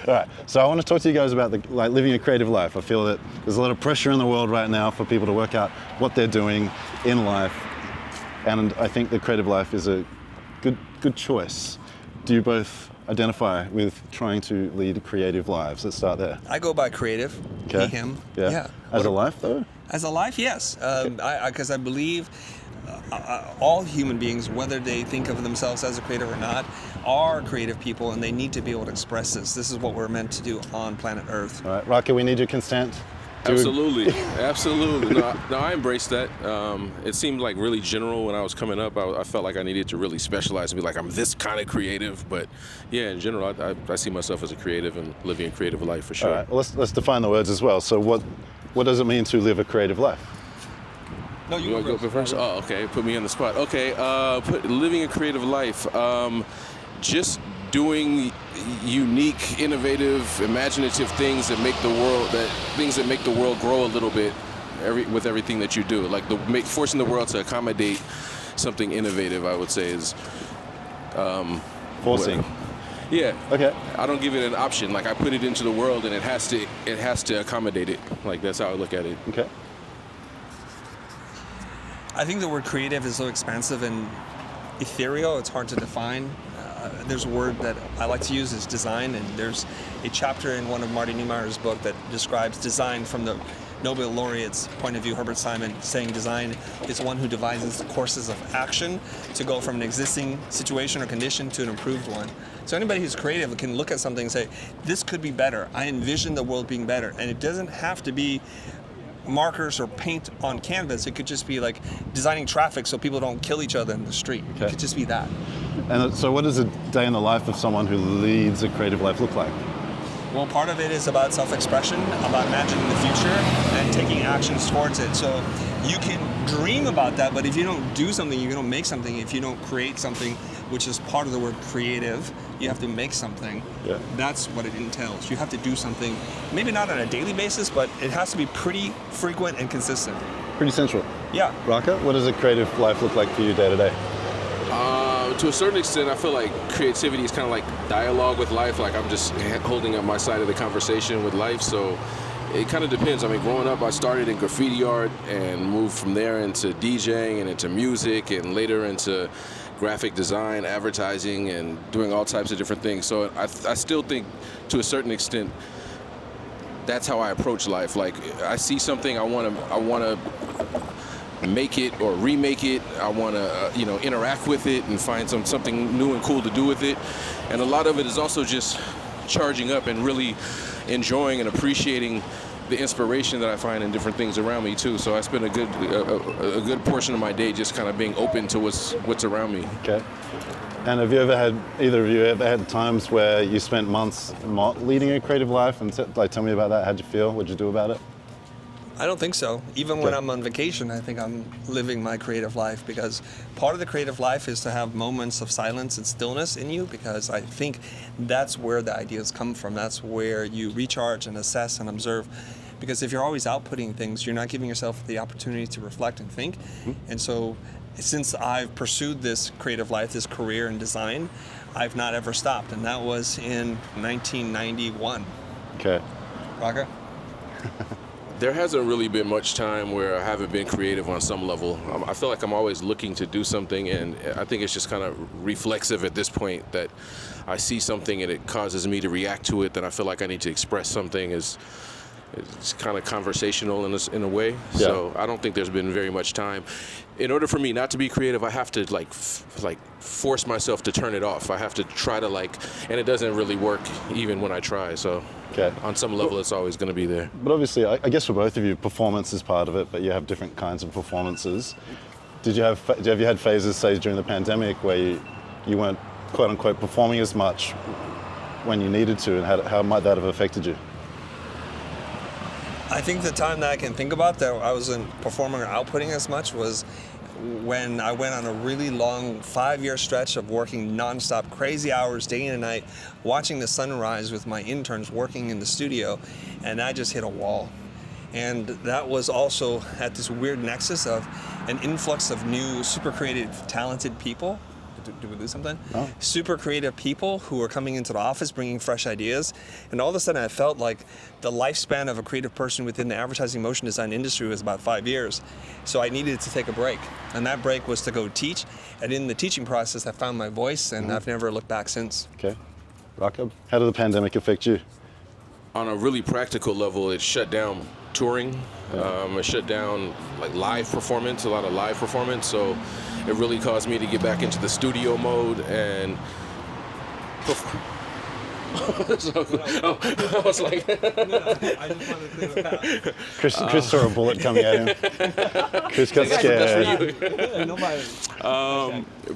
All right, so I want to talk to you guys about living a creative life. I feel that there's a lot of pressure in the world right now for people to work out what they're doing in life, and I think the creative life is a good choice. Do you both identify with trying to lead creative lives? Let's start there. I go by creative. Okay. He, him. Yeah. As a life, though? As a life, yes. Because I believe all human beings, whether they think of themselves as a creative or not, are creative people, and they need to be able to express this. This is what we're meant to do on planet Earth. All right, Raka, we need your consent. Absolutely, absolutely. No, I embrace that. It seemed like really general when I was coming up. I felt like I needed to really specialize and be like, I'm this kind of creative. But yeah, in general, I see myself as a creative and living a creative life for sure. All right, well, let's define the words as well. So what does it mean to live a creative life? No, you want to go first? Oh, okay. Put me on the spot. Okay. Living a creative life. Just doing unique, innovative, imaginative things that make the world grow a little bit. With everything that you do, like forcing the world to accommodate something innovative, I would say is forcing. Yeah. Okay. I don't give it an option. Like I put it into the world, and it has to accommodate it. Like that's how I look at it. Okay. I think the word creative is so expansive and ethereal. It's hard to define. There's a word that I like to use is design, and there's a chapter in one of Marty Neumeier's book that describes design from the Nobel laureate's point of view, Herbert Simon, saying design is one who devises courses of action to go from an existing situation or condition to an improved one. So anybody who's creative can look at something and say, this could be better. I envision the world being better. And it doesn't have to be markers or paint on canvas. It could just be like designing traffic so people don't kill each other in the street. Okay. It could just be that. And so what does a day in the life of someone who leads a creative life look like? Well, part of it is about self-expression, about imagining the future and taking actions towards it. So you can dream about that, but if you don't do something, you don't make something. If you don't create something, which is part of the word creative, you have to make something. Yeah. That's what it entails. You have to do something, maybe not on a daily basis, but it has to be pretty frequent and consistent. Pretty central. Yeah. Raka, what does a creative life look like for you day to day? To a certain extent, I feel like creativity is kind of like dialogue with life. Like I'm just holding up my side of the conversation with life. So it kind of depends. I mean, growing up, I started in graffiti art and moved from there into DJing and into music and later into graphic design, advertising, and doing all types of different things. So I still think to a certain extent, that's how I approach life. Like I see something, I want to make it or remake it. I want to, interact with it and find something new and cool to do with it. And a lot of it is also just charging up and really enjoying and appreciating the inspiration that I find in different things around me too. So I spend a good portion of my day just kind of being open to what's around me. Okay. And have either of you ever had times where you spent months not leading a creative life? And tell me about that. How'd you feel? What'd you do about it? I don't think so. Even when I'm on vacation, I think I'm living my creative life, because part of the creative life is to have moments of silence and stillness in you, because I think that's where the ideas come from. That's where you recharge and assess and observe. Because if you're always outputting things, you're not giving yourself the opportunity to reflect and think. Mm-hmm. And so since I've pursued this creative life, this career in design, I've not ever stopped. And that was in 1991. Okay. Raka? There hasn't really been much time where I haven't been creative on some level. I feel like I'm always looking to do something, and I think it's just kind of reflexive at this point that I see something and it causes me to react to it, then I feel like I need to express something. It's kind of conversational in a way. Yeah. So I don't think there's been very much time. In order for me not to be creative, I have to force myself to turn it off. I have to try to and it doesn't really work even when I try. So okay. On some level, it's always going to be there. But obviously, I guess for both of you, performance is part of it, but you have different kinds of performances. Have you had phases, say, during the pandemic where you weren't, quote unquote, performing as much when you needed to, and how might that have affected you? I think the time that I can think about that I wasn't performing or outputting as much was when I went on a really long 5-year stretch of working nonstop, crazy hours, day and night, watching the sunrise with my interns working in the studio, and I just hit a wall. And that was also at this weird nexus of an influx of new, super creative, talented people, did we lose something? Oh. Super creative people who were coming into the office bringing fresh ideas. And all of a sudden I felt like the lifespan of a creative person within the advertising motion design industry was about 5 years. So I needed to take a break. And that break was to go teach. And in the teaching process, I found my voice, and I've never looked back since. Okay. Rakib, how did the pandemic affect you? On a really practical level, it shut down touring. It shut down like live performance, a lot of live performance. So it really caused me to get back into the studio mode and I was like, I just wanted to clear it out. Chris saw a bullet coming at him. Chris got scared.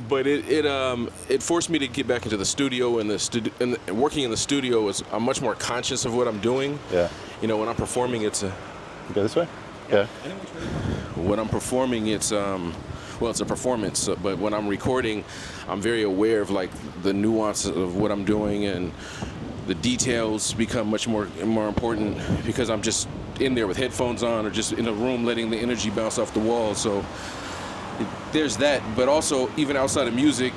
but it forced me to get back into the studio, and working in the studio is I'm much more conscious of what I'm doing. Yeah. You know, when I'm performing, it's a Go this way? Yeah. when I'm performing, it's it's a performance. But when I'm recording, I'm very aware of like the nuances of what I'm doing, and the details become much more important because I'm just in there with headphones on or just in a room letting the energy bounce off the wall. So there's that. But also, even outside of music,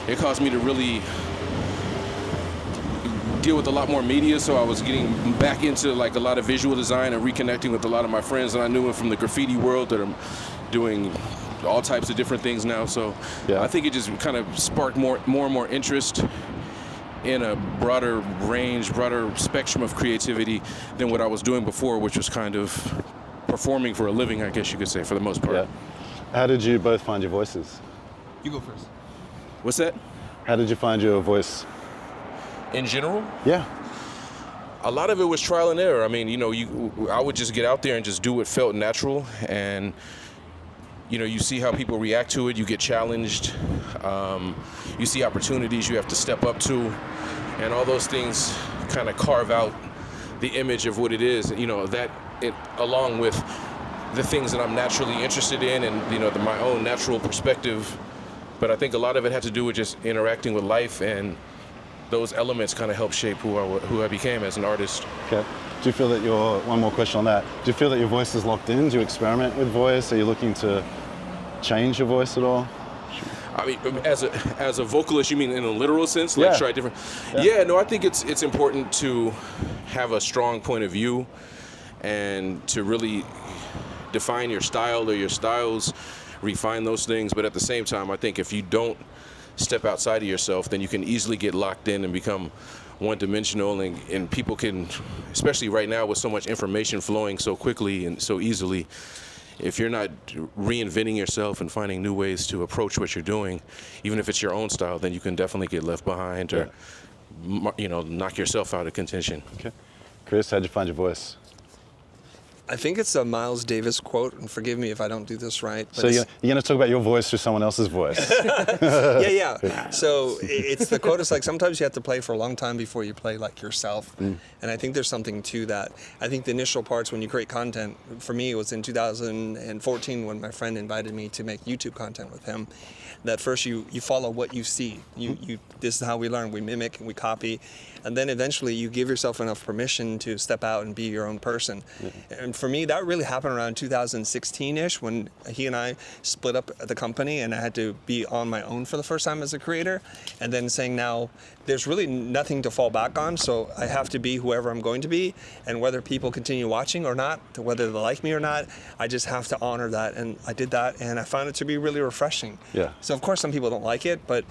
it caused me to really deal with a lot more media, so I was getting back into like a lot of visual design and reconnecting with a lot of my friends that I knew from the graffiti world that are doing all types of different things now. So Yeah. I think it just kind of sparked more and more interest in a broader range, broader spectrum of creativity than what I was doing before, which was kind of performing for a living, I guess you could say, for the most part. Yeah. How did you both find your voices? You go first. What's that? How did you find your voice? In general? Yeah. A lot of it was trial and error. I mean, you know, I would just get out there and just do what felt natural, and you know, you see how people react to it. You get challenged. You see opportunities you have to step up to, and all those things kind of carve out the image of what it is. You know, that it along with the things that I'm naturally interested in, and you know, my own natural perspective. But I think a lot of it had to do with just interacting with life, and those elements kind of help shape who I became as an artist. Okay. Do you feel that one more question on that, do you feel that your voice is locked in? Do you experiment with voice? Are you looking to change your voice at all? I mean, as a vocalist, you mean in a literal sense? Like Yeah. try different? Yeah, no, I think it's important to have a strong point of view and to really define your style or your styles, refine those things. But at the same time, I think if you don't step outside of yourself, then you can easily get locked in and become one-dimensional, and people can, especially right now with so much information flowing so quickly and so easily, if you're not reinventing yourself and finding new ways to approach what you're doing, even if it's your own style, then you can definitely get left behind or, you know, knock yourself out of contention. Okay. Chris, how'd you find your voice? I think it's a Miles Davis quote, and forgive me if I don't do this right. But So you're going to talk about your voice through someone else's voice. yeah. So it's the quote is like sometimes you have to play for a long time before you play like yourself. And I think there's something to that. I think the initial parts when you create content, for me it was in 2014 when my friend invited me to make YouTube content with him. That first you follow what you see. This is how we learn. We mimic and we copy. And then eventually you give yourself enough permission to step out and be your own person. And for me, that really happened around 2016-ish when he and I split up the company and I had to be on my own for the first time as a creator. And then saying now, there's really nothing to fall back on, so I have to be whoever I'm going to be. And whether people continue watching or not, whether they like me or not, I just have to honor that. And I did that, and I found it to be really refreshing. Yeah. So of course some people don't like it, but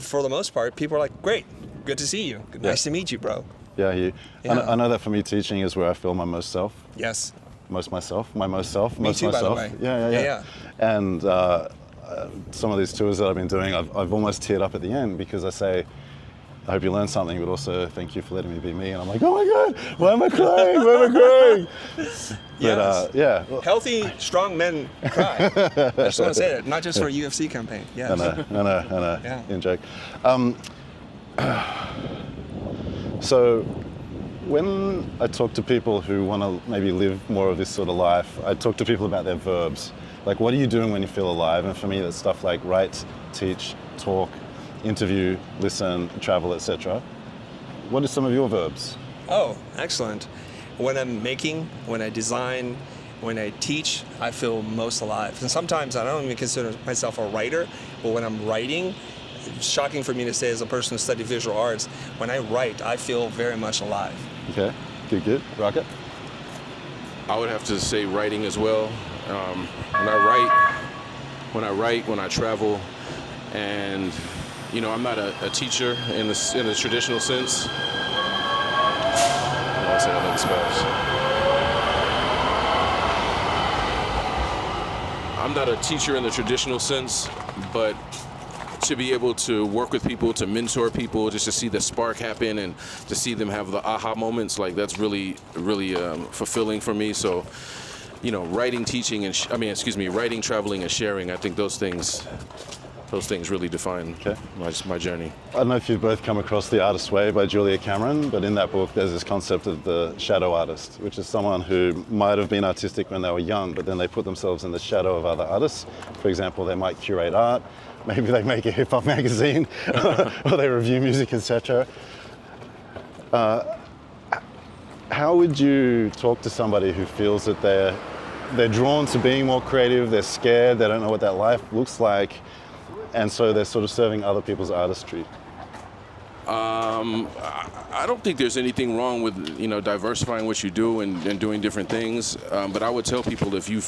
for the most part, people are like, great, good to see you. Nice to meet you, bro. Yeah. Yeah. I know that for me, teaching is where I feel my most self. Yes. Most myself, most too, by the myself. way. Yeah. And some of these tours that I've been doing, I've almost teared up at the end because I say, I hope you learned something, but also thank you for letting me be me. And I'm like, oh my God, why am I crying? Why am I crying? But yeah. Healthy, strong men cry. I just want to say that, not just for a UFC campaign. Yes. I know. Yeah. In joke. So when I talk to people who want to maybe live more of this sort of life, I talk to people about their verbs. Like, what are you doing when you feel alive? And for me, that's stuff like write, teach, talk, interview, listen, travel, etc. What are some of your verbs? Oh, excellent. When I'm making, when I design, when I teach, I feel most alive. And sometimes I don't even consider myself a writer, but when I'm writing, it's shocking for me to say as a person who studied visual arts, when I write, I feel very much alive. Okay, good. Rocket? I would have to say writing as well. When I travel, and I'm not a teacher in the traditional sense. I'll say that in Spanish. I'm not a teacher in the traditional sense, but to be able to work with people, to mentor people, just to see the spark happen and to see them have the aha moments, like that's really, really fulfilling for me. So, writing, teaching, writing, traveling, and sharing, I think those things really define my journey. I don't know if you've both come across The Artist's Way by Julia Cameron, but in that book there's this concept of the shadow artist, which is someone who might have been artistic when they were young, but then they put themselves in the shadow of other artists. For example, they might curate art, maybe they make a hip-hop magazine, or they review music, etc. How would you talk to somebody who feels that they're drawn to being more creative, they're scared, they don't know what that life looks like, and so they're sort of serving other people's artistry? I don't think there's anything wrong with diversifying what you do and doing different things. But I would tell people, if you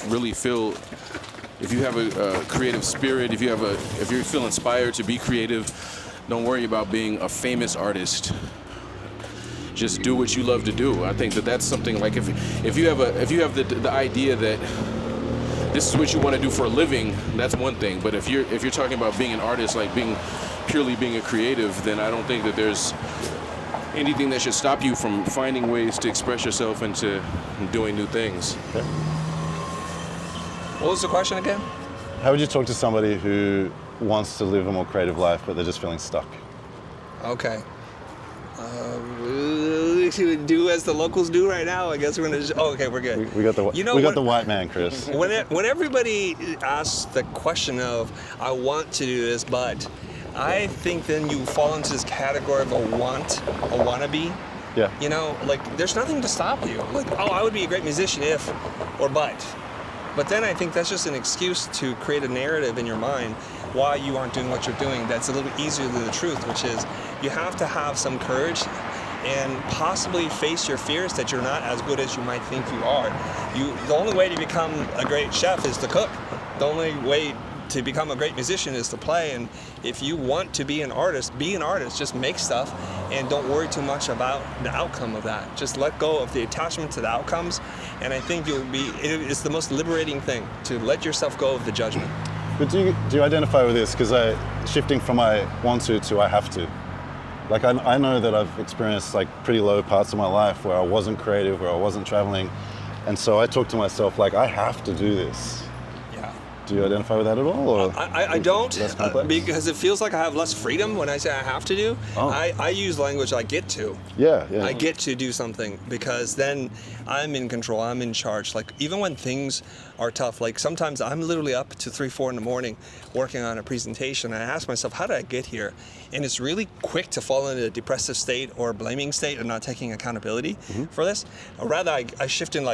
have a creative spirit, if you feel inspired to be creative, don't worry about being a famous artist. Just do what you love to do. I think that's something like if you have the idea that this is what you want to do for a living, that's one thing. But if you're talking about being an artist, like purely being a creative, then I don't think that there's anything that should stop you from finding ways to express yourself and to doing new things. Okay. What was the question again? How would you talk to somebody who wants to live a more creative life, but they're just feeling stuck? Okay. Do as the locals do right now. I guess we're gonna. Okay, we're good. We got the white man, Chris. When everybody asks the question of, I want to do this, but I think then you fall into this category of a wannabe. Yeah. There's nothing to stop you. I would be a great musician if, or but. But then I think that's just an excuse to create a narrative in your mind why you aren't doing what you're doing that's a little bit easier than the truth, which is you have to have some courage and possibly face your fears that you're not as good as you might think you are. The only way to become a great chef is to cook. The only way to become a great musician is to play. And if you want to be an artist, just make stuff and don't worry too much about the outcome of that. Just let go of the attachment to the outcomes, and I think it's the most liberating thing to let yourself go of the judgment. But do you identify with this? Because shifting from I want to I have to. I know that I've experienced pretty low parts of my life where I wasn't creative, where I wasn't traveling, and so I talk to myself I have to do this. Do you identify with that at all? Or I don't, because it feels like I have less freedom when I say I have to do. Oh. I use language I get to. Yeah. I get to do something because then I'm in control, I'm in charge. Even when things are tough, sometimes I'm literally up to 3-4 in the morning working on a presentation, and I ask myself, how did I get here? And it's really quick to fall into a depressive state or a blaming state and not taking accountability for this. Or rather, I shift in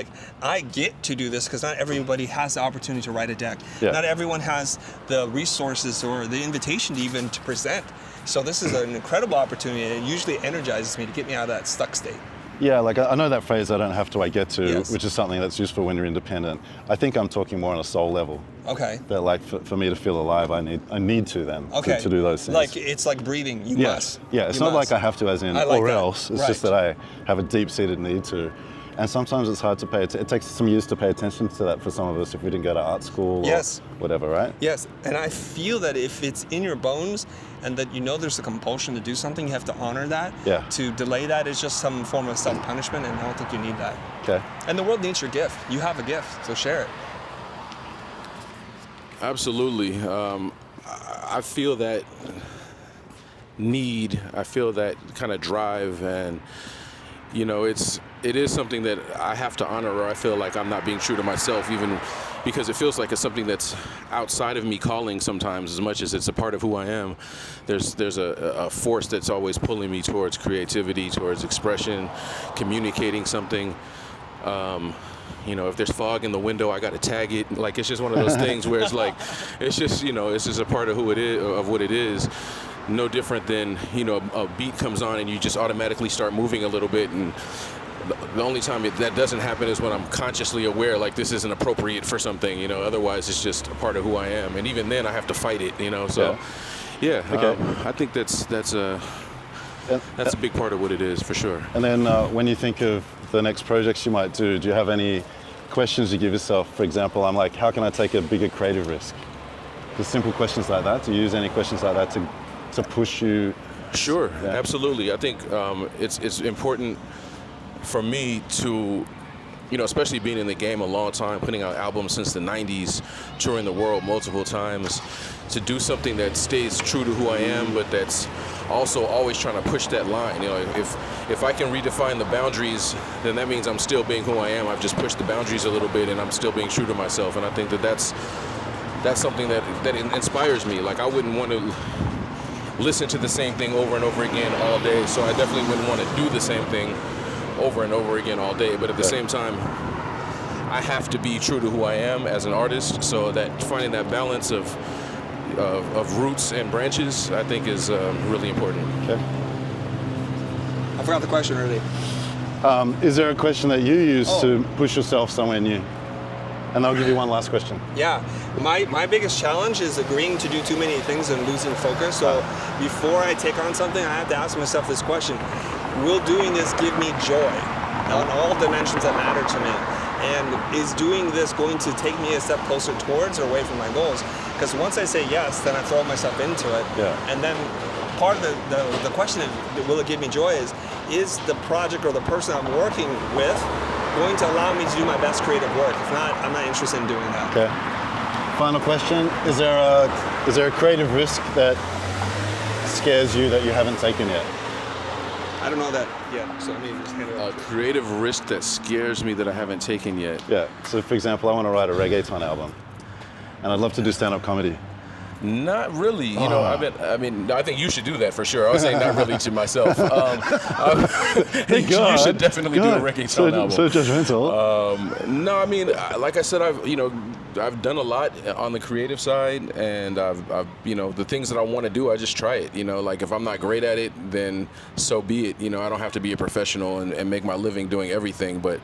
I get to do this because not everybody has the opportunity to write a deck. Yeah. Not everyone has the resources or the invitation even to present. So this is an incredible opportunity, and it usually energizes me to get me out of that stuck state. Yeah, I know that phrase, I don't have to, I get to, Yes. which is something that's useful when you're independent. I think I'm talking more on a soul level. Okay. That for me to feel alive, I need to then to do those things. It's like breathing. You Yes. must. Yeah, it's You not must. like I have to as in I or that. else. It's Right. just that I have a deep-seated need to. And sometimes it's hard to pay attention. It takes some years to pay attention to that for some of us if we didn't go to art school Yes. or whatever, right? Yes, and I feel that if it's in your bones and that there's a compulsion to do something, you have to honor that. Yeah. To delay that is just some form of self-punishment, and I don't think you need that. Okay. And the world needs your gift. You have a gift, so share it. Absolutely. I feel that need. I feel that kind of drive, and it is something that I have to honor, or I feel like I'm not being true to myself, even because it feels like it's something that's outside of me calling sometimes, as much as it's a part of who I am. There's a force that's always pulling me towards creativity, towards expression, communicating something. You know, if there's fog in the window, I got to tag it. Like, it's just one of those things where it's like, it's just, you know, it's just a part of who it is, of what it is. No different than, you know, a beat comes on and you just automatically start moving a little bit. And the only time that doesn't happen is when I'm consciously aware, like, this isn't appropriate for something, you know. Otherwise, it's just a part of who I am. And even then, I have to fight it, you know. So, yeah, I think that's a big part of what it is, for sure. And then when you think of the next projects you might do you have any questions you give yourself? For example, I'm like, how can I take a bigger creative risk? Just simple questions like that. Do you use any questions like that to push you? Sure, Yeah. absolutely. I think it's important for me to, you know, especially being in the game a long time, putting out albums since the 90s, touring the world multiple times, to do something that stays true to who I am, but that's also always trying to push that line. You know, if I can redefine the boundaries, then that means I'm still being who I am. I've just pushed the boundaries a little bit, and I'm still being true to myself. And I think that's something that inspires me. Like, I wouldn't want to listen to the same thing over and over again all day, so I definitely wouldn't want to do the same thing over and over again all day. But at the same time, I have to be true to who I am as an artist, so that finding that balance of roots and branches, I think, is really important. Okay. I forgot the question already. Is there a question that you use to push yourself somewhere new? And I'll give you one last question. Yeah, my biggest challenge is agreeing to do too many things and losing focus. So before I take on something, I have to ask myself this question: will doing this give me joy on all dimensions that matter to me? And is doing this going to take me a step closer towards or away from my goals? Because once I say yes, then I throw myself into it. Yeah. And then part of the question of will it give me joy is the project or the person I'm working with going to allow me to do my best creative work? If not, I'm not interested in doing that. Okay. Final question: is there a creative risk that scares you that you haven't taken yet? I don't know that yet, so let me just hand it A over. creative risk that scares me that I haven't taken yet. Yeah. So, for example, I want to write a reggaeton album, and I'd love to do stand-up comedy. Not really. You know, I think you should do that for sure. I was saying not really to myself. You should definitely do a reggaeton album. So judgmental. No, I mean, like I said, I've done a lot on the creative side, and I've you know, the things that I want to do, I just try it. You know, like, if I'm not great at it, then so be it. You know, I don't have to be a professional and make my living doing everything, but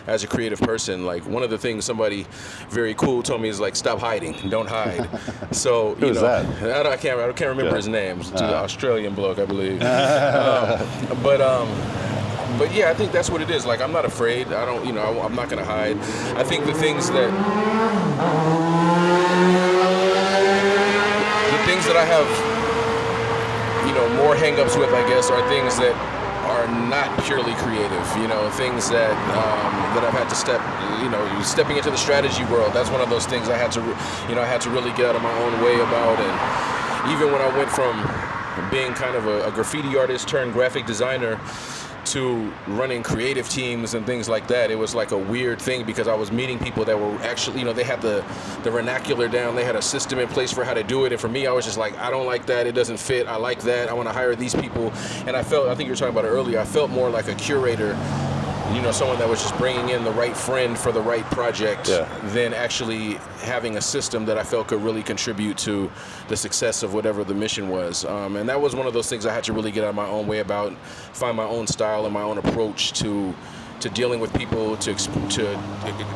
as a creative person, like, one of the things somebody very cool told me is, like, stop hiding, don't hide. So, you Who's know, that? I can't remember his name. It's an Australian bloke, I believe. But yeah, I think that's what it is. Like, I'm not afraid. I don't, you know, I'm not gonna hide. I think the things that I have, you know, more hang-ups with, I guess, are things that are not purely creative, you know, things that I've had to stepping into the strategy world. That's one of those things I had to really get out of my own way about. And even when I went from being kind of a graffiti artist turned graphic designer to running creative teams and things like that, it was like a weird thing, because I was meeting people that were actually, you know, they had the vernacular down, they had a system in place for how to do it, and for me, I was just like, I don't like that, it doesn't fit, I like that, I want to hire these people. And I think you were talking about it earlier, I felt more like a curator, you know, someone that was just bringing in the right friend for the right project, than actually having a system that I felt could really contribute to the success of whatever the mission was. And that was one of those things I had to really get out of my own way about, find my own style and my own approach to dealing with people, to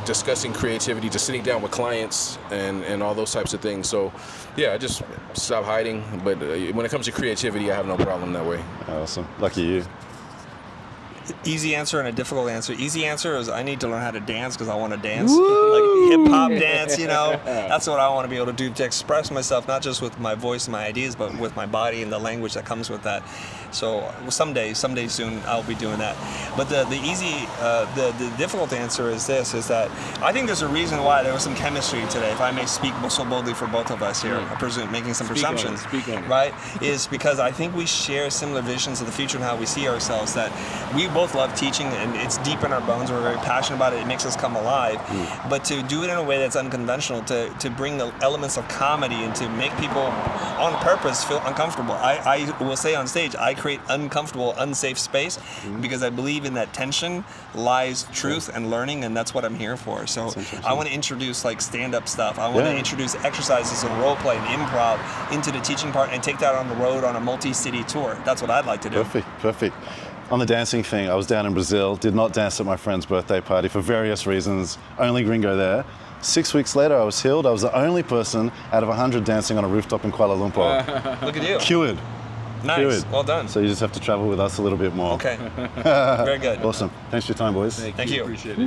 discussing creativity, to sitting down with clients, and all those types of things. So, yeah, I just stop hiding. But when it comes to creativity, I have no problem that way. Awesome. Lucky you. Easy answer and a difficult answer. Easy answer is I need to learn how to dance because I want to dance. Like hip-hop dance, you know. That's what I want to be able to do, to express myself, not just with my voice and my ideas, but with my body and the language that comes with that. So someday soon, I'll be doing that. But the difficult answer is this, is that I think there's a reason why there was some chemistry today, if I may speak so boldly for both of us here, I presume, making some presumptions, Speak on it. right? Is because I think we share similar visions of the future and how we see ourselves, that we both love teaching, and it's deep in our bones. We're very passionate about it. It makes us come alive. But to do it in a way that's unconventional, to bring the elements of comedy and to make people on purpose feel uncomfortable. I will say on stage, I create uncomfortable, unsafe space because I believe in that tension lies truth and learning, and that's what I'm here for. So I want to introduce like stand-up stuff. I want to introduce exercises and role play and improv into the teaching part and take that on the road on a multi-city tour. That's what I'd like to do. Perfect. On the dancing thing, I was down in Brazil, did not dance at my friend's birthday party for various reasons, only gringo there. 6 weeks later, I was healed. I was the only person out of 100 dancing on a rooftop in Kuala Lumpur. Look at you. Cured. Nice. Cured. Well done. So you just have to travel with us a little bit more. Okay. Very good. Awesome. Thanks for your time, boys. Thank you. Appreciate it.